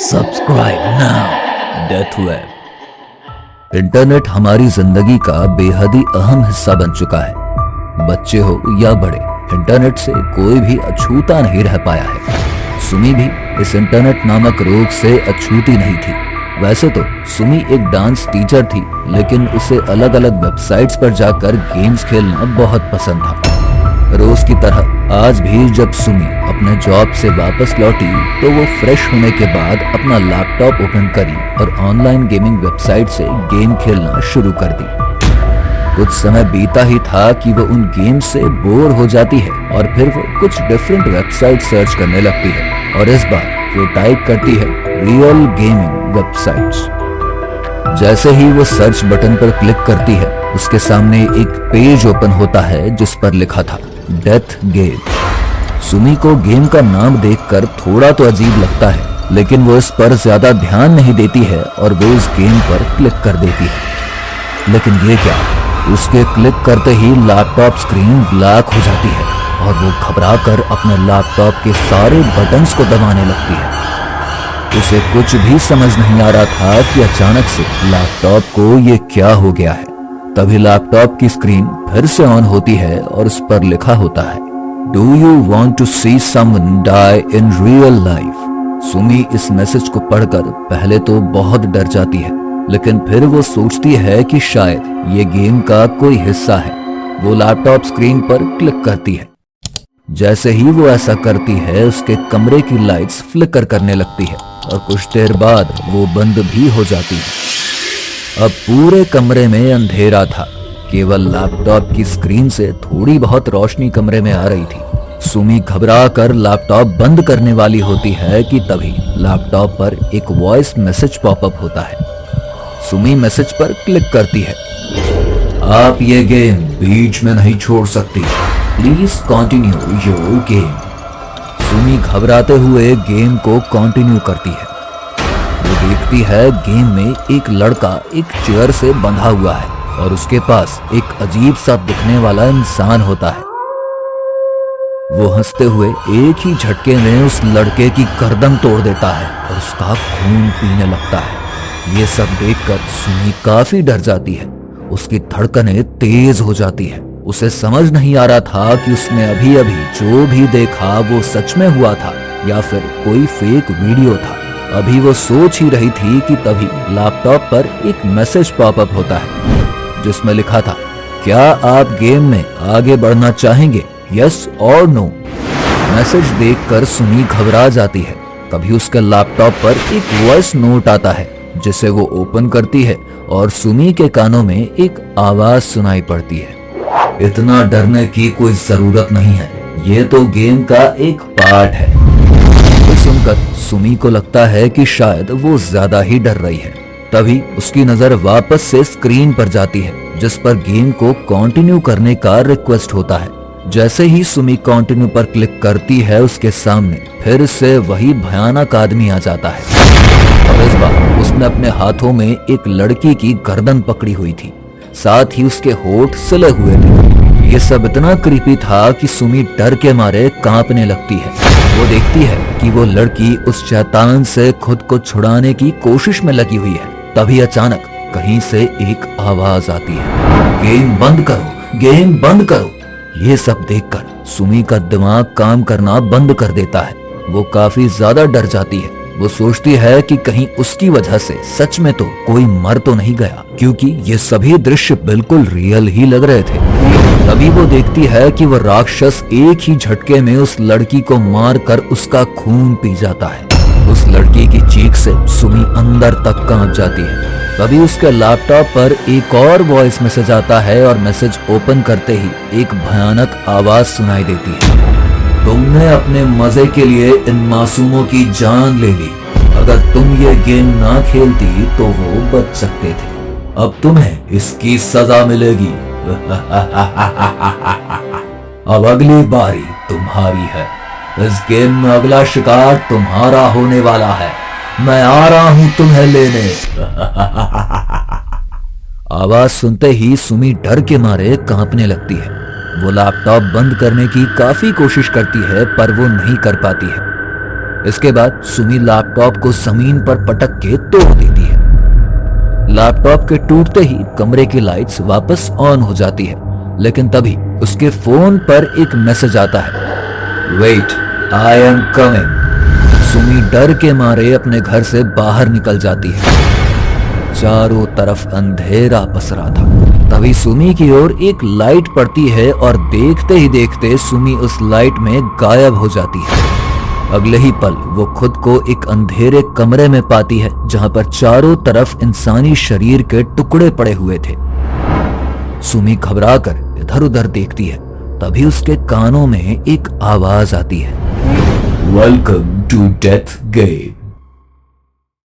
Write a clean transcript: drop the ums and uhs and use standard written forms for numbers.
Subscribe now death web. Internet हमारी जिंदगी का बेहद ही अहम हिस्सा बन चुका है। बच्चे हो या बड़े, इंटरनेट से कोई भी अछूता नहीं रह पाया है। सुमी भी इस इंटरनेट नामक रोग से अछूती नहीं थी। वैसे तो सुमी एक डांस टीचर थी, लेकिन उसे अलग अलग वेबसाइट्स पर जाकर गेम्स खेलना बहुत पसंद था। रोज की तरह आज भी जब सुमी अपने जॉब से वापस लौटी तो वो फ्रेश होने के बाद अपना लैपटॉप ओपन करी और ऑनलाइन गेमिंग वेबसाइट से गेम खेलना शुरू कर दी। कुछ समय बीता ही था कि वो उन गेम से बोर हो जाती है और फिर वो कुछ डिफरेंट वेबसाइट सर्च करने लगती है और इस बार वो टाइप करती है रियल गेमिंग वेबसाइट्स। जैसे ही वो सर्च बटन पर क्लिक करती है, उसके सामने एक पेज ओपन होता है जिस पर लिखा था डेथ गेम। सुमी को गेम का नाम देखकर थोड़ा तो अजीब लगता है, लेकिन वो इस पर ज्यादा ध्यान नहीं देती है और वो इस गेम पर क्लिक कर देती है। लेकिन ये क्या, उसके क्लिक करते ही लैपटॉप स्क्रीन ब्लैक हो जाती है और वो घबराकर अपने लैपटॉप के सारे बटन्स को दबाने लगती है। उसे कुछ भी समझ नहीं आ रहा था कि अचानक से लैपटॉप को ये क्या हो गया है। तभी लैपटॉप की स्क्रीन फिर से ऑन होती है और उस पर लिखा होता है do you want to see someone die in real life. Sumi इस मैसेज को पढ़कर पहले तो बहुत डर जाती है, लेकिन फिर वो सोचती है कि शायद ये गेम का कोई हिस्सा है। वो लैपटॉप स्क्रीन पर क्लिक करती है। जैसे ही वो ऐसा करती है, उसके कमरे की लाइट्स फ्लिकर करने लगती है और कुछ देर बाद वो बंद भी हो जाती है। अब पूरे कमरे में अंधेरा था, केवल लैपटॉप की स्क्रीन से थोड़ी बहुत रोशनी कमरे में आ रही थी। सुमी घबरा कर लैपटॉप बंद करने वाली होती है कि तभी लैपटॉप पर एक वॉइस मैसेज पॉपअप होता है। सुमी मैसेज पर क्लिक करती है। आप ये गेम बीच में नहीं छोड़ सकती, please continue your game. Sumi घबराते हुए गेम को कंटिन्यू करती है। वो देखती है गेम में एक लड़का एक चेयर से बंधा हुआ है और उसके पास एक अजीब सा दिखने वाला इंसान होता है। वो हंसते हुए एक ही झटके में उस लड़के की गर्दन तोड़ देता है और उसका खून पीने लगता है। ये सब देखकर सुमी काफी डर जाती है। उसकी धड़कनें तेज हो जाती है। उसे समझ नहीं आ रहा था कि उसने अभी अभी जो भी देखा वो सच में हुआ था या फिर कोई फेक वीडियो था। अभी वो सोच ही रही थी कि तभी लैपटॉप पर एक मैसेज पॉपअप होता है जिसमें लिखा था क्या आप गेम में आगे बढ़ना चाहेंगे, यस और नो। मैसेज देखकर सुमी घबरा जाती है। तभी उसके लैपटॉप पर एक वॉइस नोट आता है जिसे वो ओपन करती है और सुमी के कानों में एक आवाज सुनाई पड़ती है इतना डरने की कोई जरूरत नहीं है, ये तो गेम का एक पार्ट है। ये सुनकर सुमी को लगता है कि शायद वो ज्यादा ही डर रही है। तभी उसकी नजर वापस से स्क्रीन पर जाती है जिस पर गेम को कंटिन्यू करने का रिक्वेस्ट होता है। जैसे ही सुमी कंटिन्यू पर क्लिक करती है, उसके सामने फिर से वही भयानक आदमी आ जाता है और इस बार उसने अपने हाथों में एक लड़की की गर्दन पकड़ी हुई थी, साथ ही उसके होठ सिले हुए थे। ये सब इतना क्रीपी था कि सुमी डर के मारे कांपने लगती है। वो देखती है कि वो लड़की उस शैतान से खुद को छुड़ाने की कोशिश में लगी हुई है। तभी अचानक कहीं से एक आवाज आती है गेम बंद करो, गेम बंद करो। ये सब देखकर सुमी का दिमाग काम करना बंद कर देता है। वो काफी ज्यादा डर जाती है। वो सोचती है कि कहीं उसकी वजह से सच में तो कोई मर तो नहीं गया, क्योंकि ये सभी दृश्य बिल्कुल रियल ही लग रहे थे। तभी वो देखती है कि वो राक्षस एक ही झटके में उस लड़की को मार कर उसका खून पी जाता है। उस लड़की की चीख से सुमी अंदर तक कांप जाती है। तभी उसके लैपटॉप पर एक और वॉइस मैसेज आता है और मैसेज ओपन करते ही एक भयानक आवाज सुनाई देती है तुमने अपने मजे के लिए इन मासूमों की जान ले ली। अगर तुम ये गेम ना खेलती तो वो बच सकते थे। अब तुम्हें इसकी सजा मिलेगी। अब अगली बारी तुम्हारी है। इस गेम में अगला शिकार तुम्हारा होने वाला है। मैं आ रहा हूं तुम्हें लेने। आवाज सुनते ही सुमी डर के मारे कांपने लगती है। वो लैपटॉप बंद करने की काफी कोशिश करती है पर वो नहीं कर पाती है। इसके बाद सुमी लैपटॉप को जमीन पर पटक के तोड़ देती है। लैपटॉप के टूटते ही कमरे की लाइट्स वापस ऑन हो जाती है, लेकिन तभी उसके फोन पर एक मैसेज आता है, wait I am coming. Sumi डर के मारे अपने घर से बाहर निकल जाती है। चारों तरफ अंधेरा पसरा था। तभी सुमी की ओर एक लाइट पड़ती है और देखते ही देखते सुमी उस लाइट में गायब हो जाती है। अगले ही पल वो खुद को एक अंधेरे कमरे में पाती है, जहां पर चारों तरफ इंसानी शरीर के टुकड़े पड़े हुए थे। सुमी घबराकर इधर उधर देखती है, तभी उसके कानों में एक आवाज आती है, वेलकम टू डेथ गेट।